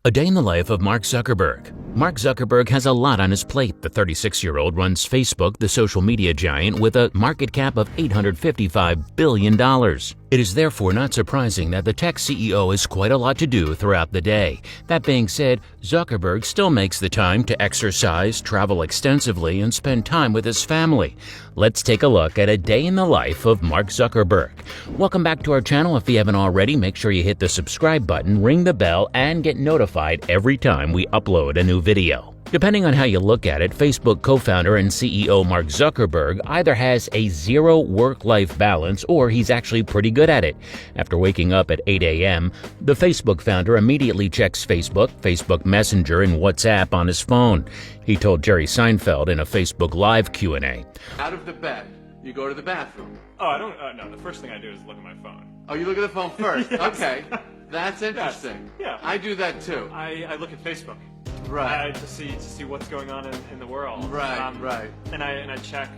A day in the life of Mark Zuckerberg. Mark Zuckerberg has a lot on his plate. The 36-year-old runs Facebook, the social media giant, with a market cap of $855 billion. It is therefore not surprising that the tech CEO has quite a lot to do throughout the day. That being said, Zuckerberg still makes the time to exercise, travel extensively, and spend time with his family. Let's take a look at a day in the life of Mark Zuckerberg. Welcome back to our channel. If you haven't already, make sure you hit the subscribe button, ring the bell, and get notified every time we upload a new video. Depending on how you look at it, Facebook co-founder and CEO Mark Zuckerberg either has a zero work-life balance or he's actually pretty good at it. After waking up at 8 a.m., the Facebook founder immediately checks Facebook, Facebook Messenger, and WhatsApp on his phone. He told Jerry Seinfeld in a Facebook Live Q&A. Out of the bed, you go to the bathroom. Oh, I don't, no, the first thing I do is look at my phone. Oh, you look at the phone first? Yes. Okay. That's interesting. Yeah. I do that too. I look at Facebook. Right. To see what's going on in the world. Right, right. And I check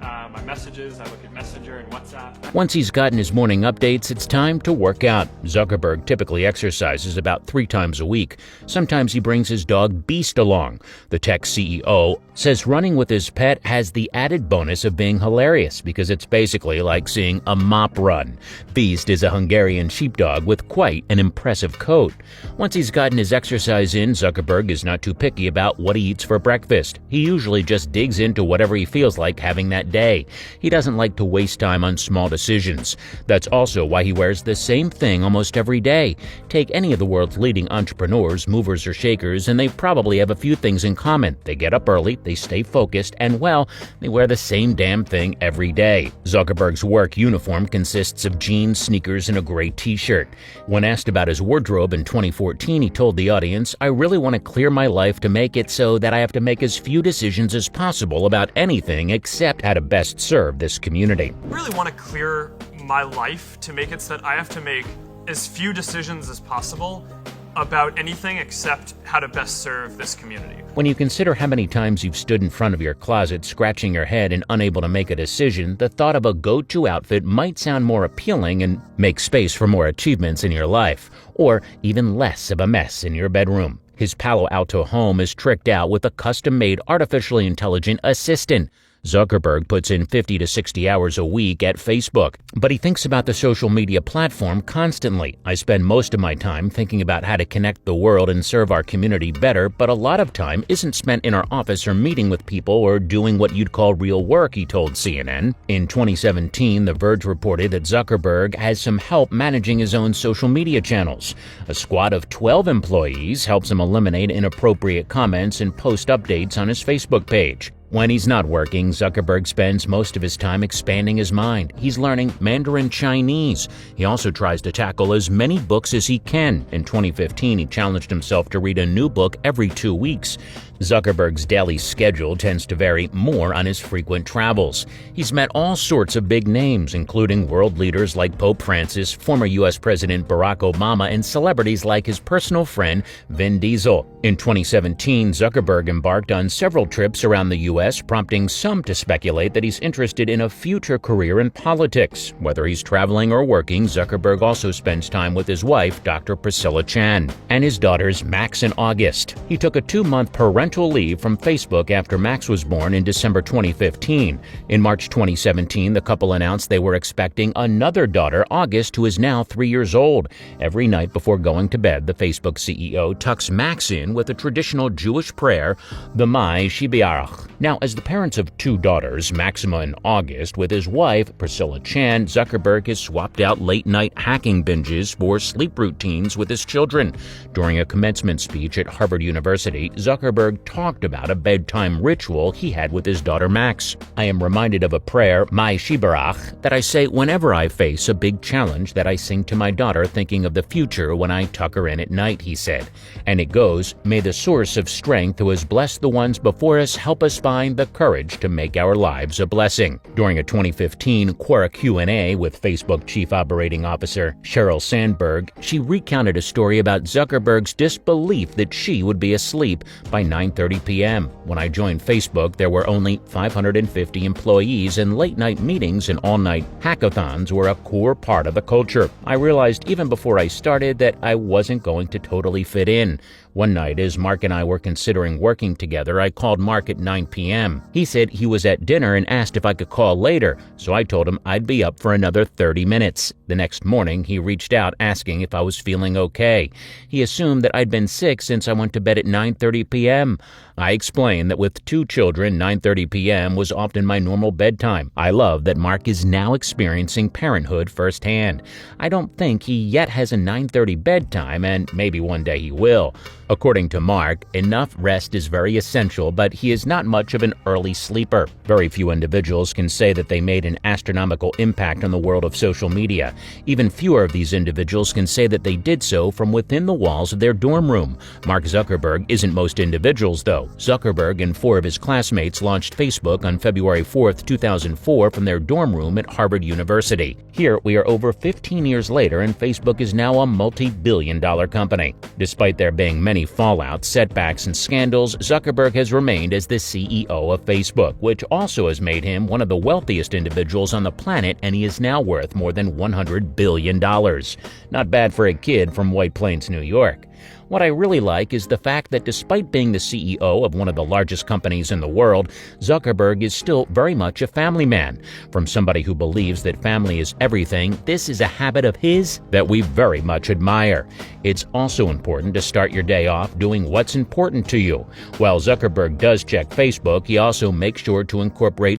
my messages. I look at Messenger and WhatsApp. Once he's gotten his morning updates, it's time to work out. Zuckerberg typically exercises about 3 times a week. Sometimes he brings his dog Beast along. The tech CEO says running with his pet has the added bonus of being hilarious because it's basically like seeing a mop run. Beast is a Hungarian sheepdog with quite an impressive coat. Once he's gotten his exercise in, Zuckerberg is not too picky about what he eats for breakfast. He usually just digs into whatever he feels like having that day. He doesn't like to waste time on small decisions. That's also why he wears the same thing almost every day. Take any of the world's leading entrepreneurs, movers or shakers, and they probably have a few things in common. They get up early, they stay focused, and well, they wear the same damn thing every day. Zuckerberg's work uniform consists of jeans, sneakers, and a gray t-shirt. When asked about his wardrobe in 2014, he told the audience, "I really want to clear my life to make it so that I have to make as few decisions as possible about anything except how to best serve this community." I really want to clear my life to make it so that I have to make as few decisions as possible about anything except how to best serve this community. When you consider how many times you've stood in front of your closet scratching your head and unable to make a decision, the thought of a go-to outfit might sound more appealing and make space for more achievements in your life, or even less of a mess in your bedroom. His Palo Alto home is tricked out with a custom-made artificially intelligent assistant. Zuckerberg puts in 50 to 60 hours a week at Facebook, but he thinks about the social media platform constantly. "I spend most of my time thinking about how to connect the world and serve our community better, but a lot of time isn't spent in our office or meeting with people or doing what you'd call real work," he told CNN. In 2017, The Verge reported that Zuckerberg has some help managing his own social media channels. A squad of 12 employees helps him eliminate inappropriate comments and post updates on his Facebook page. When he's not working, Zuckerberg spends most of his time expanding his mind. He's learning Mandarin Chinese. He also tries to tackle as many books as he can. In 2015, he challenged himself to read a new book every 2 weeks. Zuckerberg's daily schedule tends to vary more on his frequent travels. He's met all sorts of big names, including world leaders like Pope Francis, former U.S. President Barack Obama, and celebrities like his personal friend Vin Diesel. In 2017, Zuckerberg embarked on several trips around the U.S., prompting some to speculate that he's interested in a future career in politics. Whether he's traveling or working, Zuckerberg also spends time with his wife, Dr. Priscilla Chan, and his daughters Max and August. He took a 2-month parental leave from Facebook after Max was born in December 2015. In March 2017, the couple announced they were expecting another daughter, August, who is now 3 years old. Every night before going to bed, the Facebook CEO tucks Max in with a traditional Jewish prayer, the Mai Shibiarach. Now, as the parents of 2 daughters, Maxima and August, with his wife, Priscilla Chan, Zuckerberg has swapped out late-night hacking binges for sleep routines with his children. During a commencement speech at Harvard University, Zuckerberg talked about a bedtime ritual he had with his daughter Max. "I am reminded of a prayer, Mai Shibarach, that I say whenever I face a big challenge that I sing to my daughter thinking of the future when I tuck her in at night," he said. And it goes, "May the source of strength who has blessed the ones before us help us find the courage to make our lives a blessing." During a 2015 Quora Q&A with Facebook Chief Operating Officer Sheryl Sandberg, she recounted a story about Zuckerberg's disbelief that she would be asleep by 9:30 p.m. "When I joined Facebook, there were only 550 employees, and late-night meetings and all-night hackathons were a core part of the culture. I realized even before I started that I wasn't going to totally fit in. One night, as Mark and I were considering working together, I called Mark at 9 p.m. He said he was at dinner and asked if I could call later, so I told him I'd be up for another 30 minutes. The next morning, he reached out asking if I was feeling okay. He assumed that I'd been sick since I went to bed at 9:30 p.m. I explained that with 2 children, 9:30 p.m. was often my normal bedtime. I love that Mark is now experiencing parenthood firsthand. I don't think he yet has a 9:30 bedtime, and maybe one day he will. According to Mark, enough rest is very essential, but he is not much of an early sleeper. Very few individuals can say that they made an astronomical impact on the world of social media. Even fewer of these individuals can say that they did so from within the walls of their dorm room. Mark Zuckerberg isn't most individuals, though. Zuckerberg and 4 of his classmates launched Facebook on February 4, 2004 from their dorm room at Harvard University. Here, we are over 15 years later, and Facebook is now a multi-billion-dollar company. Despite there being many fallouts, setbacks, and scandals, Zuckerberg has remained as the CEO of Facebook, which also has made him one of the wealthiest individuals on the planet, and he is now worth more than $100 billion. Not bad for a kid from White Plains, New York. What I really like is the fact that despite being the CEO of one of the largest companies in the world, Zuckerberg is still very much a family man. From somebody who believes that family is everything, this is a habit of his that we very much admire. It's also important to start your day off doing what's important to you. While Zuckerberg does check Facebook, he also makes sure to incorporate